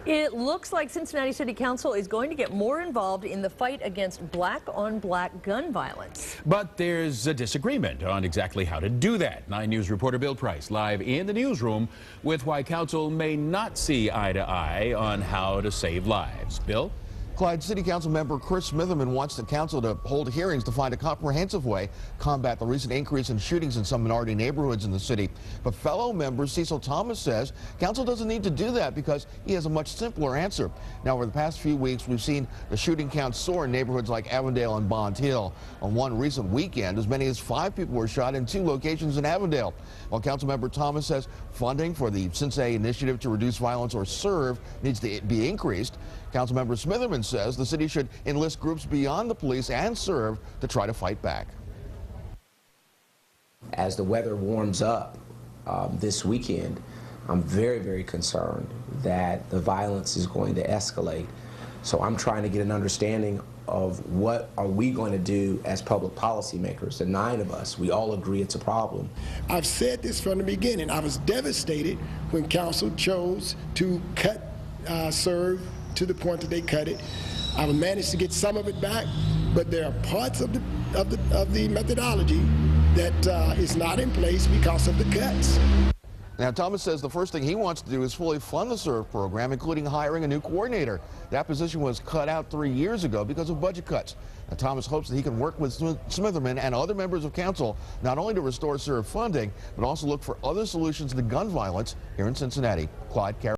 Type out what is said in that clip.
It looks like Cincinnati City Council is going to get more involved in the fight against black-on-black gun violence. But there's a disagreement on exactly how to do that. 9 News reporter Bill Price live in the newsroom with why council may not see eye to eye on how to save lives. Bill? Clyde, City Council member Chris Smitherman wants the council to hold hearings to find a comprehensive way to combat the recent increase in shootings in some minority neighborhoods in the city. But fellow member Cecil Thomas says council doesn't need to do that because he has a much simpler answer. Now, over the past few weeks, we've seen the shooting count soar in neighborhoods like Avondale and Bond Hill. On one recent weekend, as many as 5 people were shot in 2 locations in Avondale. While council member Thomas says funding for the Cincinnati Initiative to Reduce Violence, or CIRV, needs to be increased, Councilmember Smitherman says the city should enlist groups beyond the police and CIRV to try to fight back. As the weather warms up this weekend, I'm very, very concerned that the violence is going to escalate. So I'm trying to get an understanding of what are we going to do as public policymakers. The 9 of us, we all agree it's a problem. I've said this from the beginning. I was devastated when council chose to cut CIRV to the point that they cut it. I've managed to get some of it back, but there are parts of the methodology that is not in place because of the cuts. Now, Thomas says the first thing he wants to do is fully fund the CIRV program, including hiring a new coordinator. That position was cut out 3 years ago because of budget cuts. Now, Thomas hopes that he can work with Smitherman and other members of council not only to restore CIRV funding, but also look for other solutions to gun violence here in Cincinnati. Clyde.